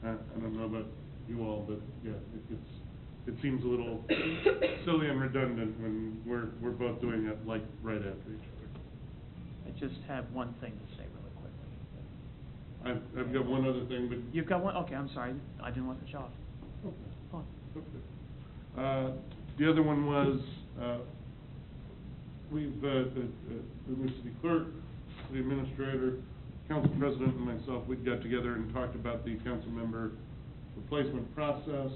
I don't know about you all, but yeah, it seems a little silly and redundant when we're both doing it like right after each other. I just have one thing to say really quickly. I've got one other thing, but You've got one? Okay, I'm sorry. I didn't want to cut you off. okay. Go on. Okay. The other one was we've the new city clerk, city administrator, council president, and myself. We got together and talked about the council member replacement process.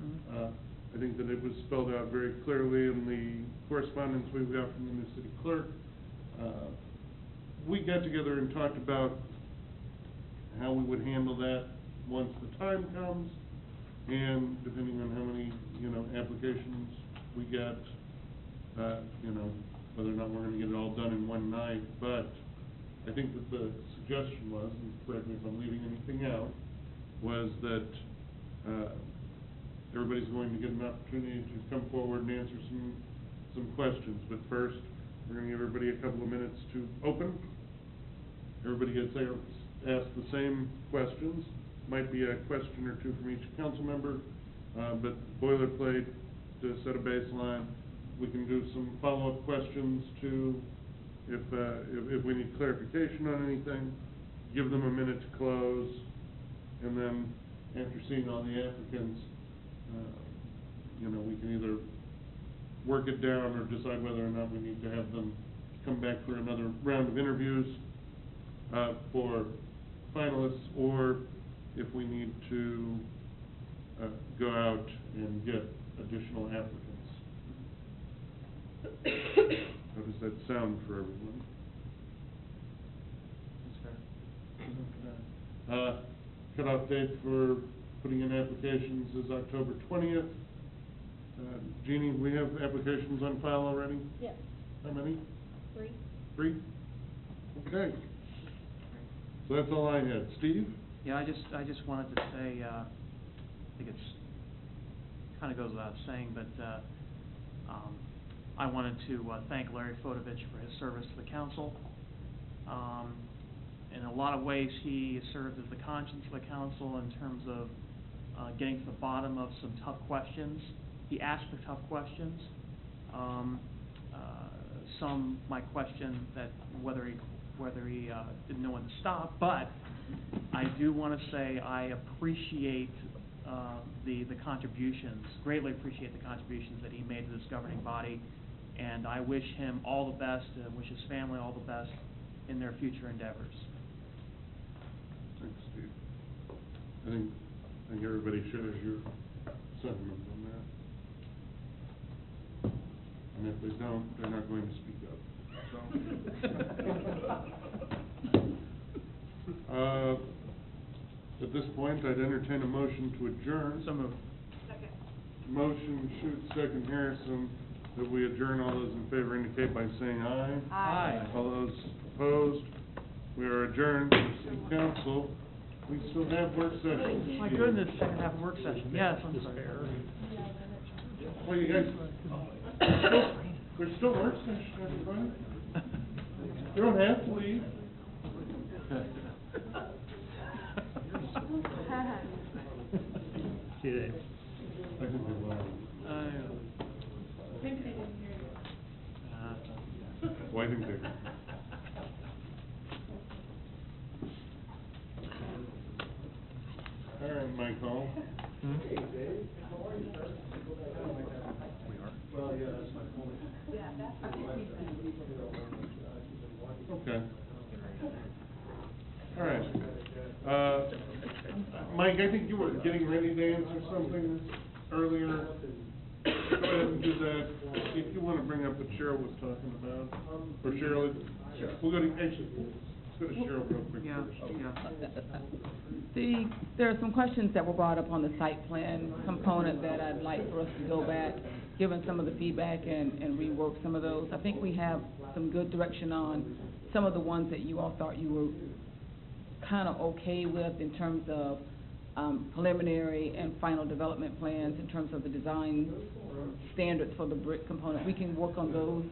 Mm-hmm. I think that it was spelled out very clearly in the correspondence we got from the new city clerk. We got together and talked about how we would handle that once the time comes, and depending on how many, applications we get, whether or not we're gonna get it all done in one night. But I think that the suggestion was, and correct me if I'm leaving anything out, was that everybody's going to get an opportunity to come forward and answer some questions. But first, we're going to give everybody a couple of minutes to open. Everybody gets asked the same questions. Might be a question or two from each council member, but boilerplate to set a baseline. We can do some follow-up questions too, if we need clarification on anything. Give them a minute to close, and then after seeing all the applicants, we can either work it down or decide whether or not we need to have them come back for another round of interviews for finalists, or if we need to go out and get additional applicants. How does that sound for everyone? That's fair. Cutoff date for putting in applications is October 20th. Jeannie, we have applications on file already? Yes. How many? 3. 3? Okay. So that's all I had. Steve? Yeah, I just wanted to say, I think it's kind of goes without saying, but I wanted to thank Larry Fodovich for his service to the council. In a lot of ways, he served as the conscience of the council in terms of getting to the bottom of some tough questions. He asked the tough questions. Some might question that whether he didn't know when to stop, but I do want to say I appreciate the contributions, greatly appreciate the contributions that he made to this governing body, and I wish him all the best, wish his family all the best in their future endeavors. Thanks, Steve. I think everybody shares your sentiment on that. And if they don't, they're not going to speak up. So, at this point, I'd entertain a motion to adjourn. So moved. Second. Motion, Schutz, second, Harrison, that we adjourn. All those in favor indicate by saying aye. Aye. All those opposed? We are adjourned. City Council. We still have work sessions. My goodness, second half of work session. Yes, I'm sorry. Well, you guys, there's still work session, everybody. You don't have to leave. See you. I think they will. Well, I think they. All right, Michael. Hey, Dave. How are you, sir? We are. Well, yeah, that's my point. Okay. All right. Mike, I think you were getting ready to answer something earlier. Go ahead and do that. If you want to bring up what Cheryl was talking about, or Cheryl, we'll go to, actually, let's go to Cheryl real quick first. There are some questions that were brought up on the site plan component that I'd like for us to go back, given some of the feedback and rework some of those. I think we have some good direction on some of the ones that you all thought you were kind of okay with in terms of preliminary and final development plans, in terms of the design standards for the brick component. We can work on those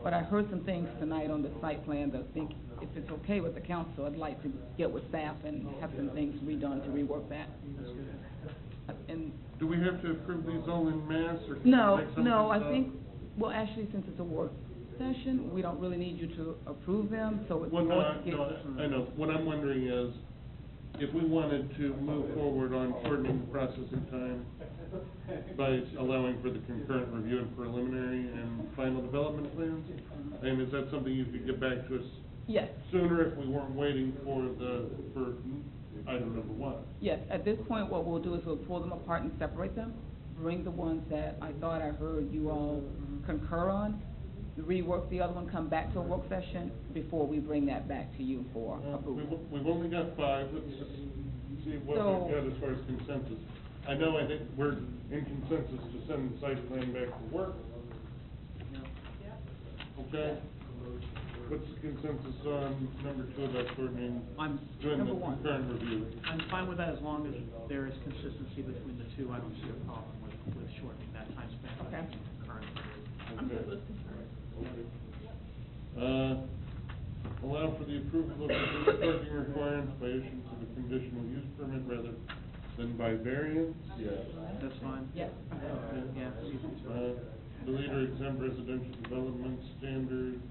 But I heard some things tonight on the site plan that I think, if it's okay with the council, I'd like to get with staff and have some things redone to rework that. And, Do we have to approve these all in mass, or can we no, take some no, of I these out? think, well, actually, since it's a work session, we don't really need you to approve them, so it's Well, more no, to get. I know, what I'm wondering is, if we wanted to move forward on shortening the processing time by allowing for the concurrent review and preliminary and final development plans, and is that something you could get back to us Yes, sooner if we weren't waiting for item number one? yes, at this point, what we'll do is we'll pull them apart and separate them, bring the ones that I thought I heard you all concur on, rework the other one, come back to a work session before we bring that back to you for approval. We've only got 5, let's just see what So- we've got as far as consensus. I think we're in consensus to send the site plan back to work. Okay? What's the consensus on number 2 about shortening, doing the Number 1. concurrent review? I'm fine with that as long as there is consistency between the two. I don't see a problem with shortening that time span. Okay. Okay. Allow for the approval of reduced parking requirements by issuance of a conditional use permit rather than by variance. Yes. That's fine? Yes. Yeah. Delete or exempt residential development standards.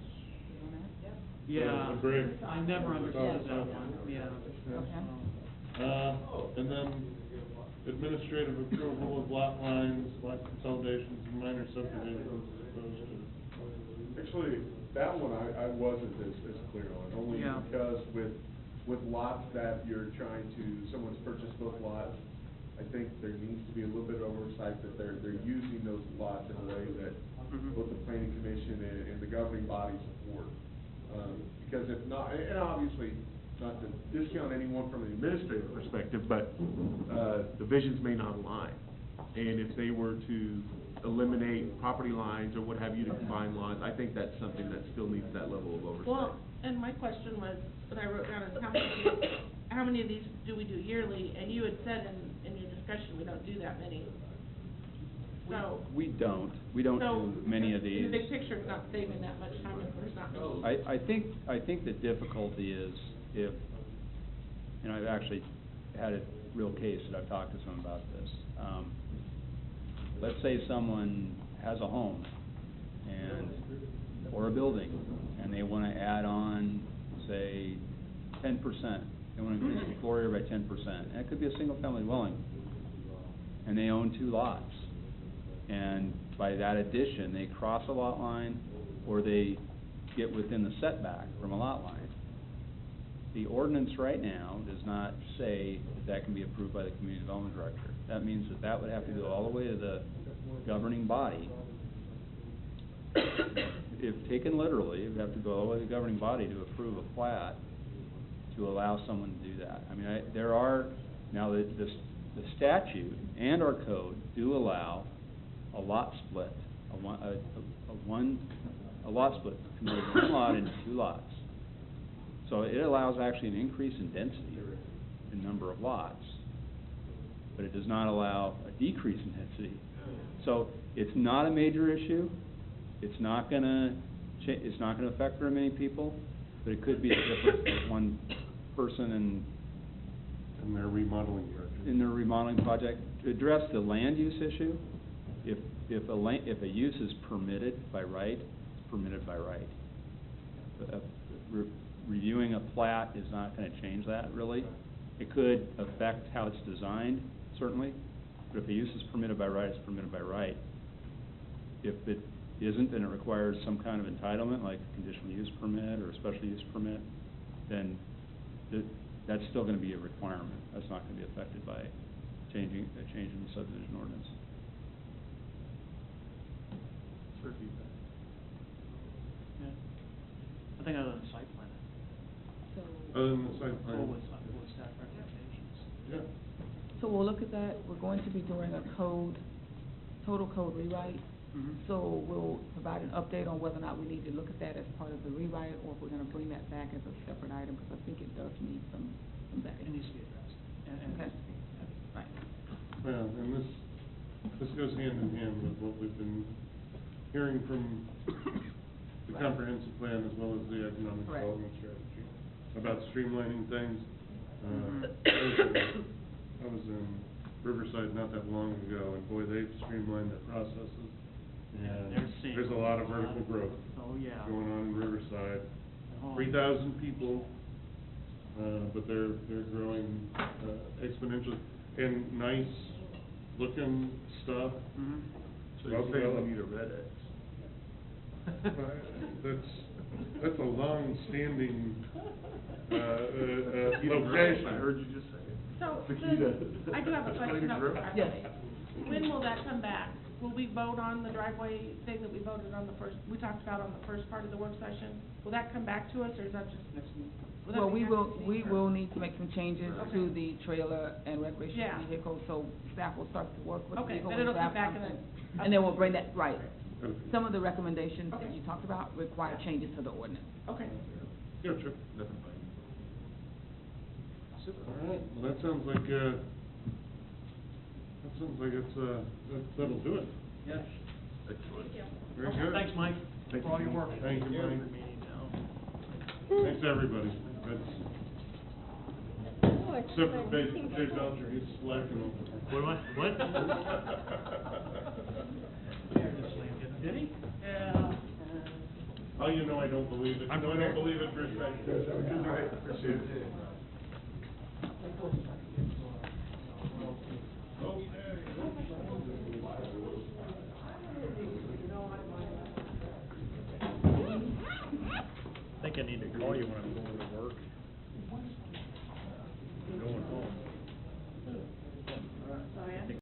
Yeah, Agree. I never understood that one, yeah. Okay. And then administrative approval of lot lines, lot consolidations, and minor subdivisions as opposed to. Actually, that one I wasn't as clear on, only Yeah. because with lots that you're trying to, someone's purchased both lots, I think there needs to be a little bit of oversight that they're using those lots in a way that Mhm. both the planning commission and the governing body support. Because if not, and obviously, not to discount anyone from an administrative perspective, but, the visions may not align. And if they were to eliminate property lines or what have you to combine lots, I think that's something that still needs that level of oversight. Well, and my question was, what I wrote down is how many of these do we do yearly? And you had said in your discussion, we don't do that many. So. We don't do many of these. In the big picture, it's not saving that much time if there's not many. I think the difficulty is if, and I've actually had a real case that I've talked to someone about this. Let's say someone has a home or a building, and they wanna add on, say, 10%. They wanna increase the floor area by 10%, and it could be a single-family dwelling. And they own 2 lots. And by that addition, they cross a lot line, or they get within the setback from a lot line. The ordinance right now does not say that can be approved by the community development director. That means that would have to go all the way to the governing body. If taken literally, it would have to go all the way to the governing body to approve a plat to allow someone to do that. I mean, now the statute and our code do allow a lot split, a lot split, converting one lot into 2 lots. So it allows actually an increase in density, in number of lots, but it does not allow a decrease in density. So it's not a major issue, it's not gonna affect very many people, but it could be a difference with one person In their remodeling project. in their remodeling project. To address the land use issue, if a use is permitted by right, it's permitted by right. Reviewing a plat is not gonna change that, really. It could affect how it's designed, certainly, but if a use is permitted by right, it's permitted by right. If it isn't, and it requires some kind of entitlement, like a conditional use permit or a special use permit, then that's still gonna be a requirement. That's not gonna be affected by changing the subdivision ordinance. For feedback. Yeah. I think other than site plan, So, Other than the site plan. full with staff recommendations. Yeah. so we'll look at that. We're going to be doing a total code rewrite. Mhm. So we'll provide an update on whether or not we need to look at that as part of the rewrite, or if we're gonna bring that back as a separate item, because I think it does need some vetting. It needs to be addressed. And Okay. Right. Well, and this goes hand in hand with what we've been hearing from the comprehensive plan as well as the economic Correct. development strategy, about streamlining things. Mm-hmm. I was in Riverside not that long ago, and boy, they've streamlined their processes. And They're seeing there's a lot of vertical growth Oh, yeah. going on in Riverside. Oh. 3,000 people, but they're growing exponentially, and nice looking stuff. Mhm. So you're saying we need a red X? That's a long-standing, location. I heard you just say it. So, Taquita. I do have a question up front. Yes. When will that come back? Will we vote on the driveway thing that we voted on we talked about on the first part of the work session? Will that come back to us, or is that just next month? Well, we will need to make some changes Okay. to the trailer and recreational Yeah. vehicle, so staff will start to work with Okay, legal then and it'll come draft back in something. a- And then we'll bring that, right. Okay. Some of the recommendations that Okay. you talked about require changes to the ordinance. Okay. Yeah, sure. Nothing funny. All right, well, that sounds like that'll do it. Yes. Excellent. Very good. Thanks, Mike, Thank for all you. your work. Thank you, Mike. Meeting now. Thanks, everybody. Except for Dave Belcher, he's slacking over. What? Did he? Yeah. Oh, you know I don't believe it. I'm No, I don't believe it for a second. Good night, appreciate it. I think I need to call you when I'm going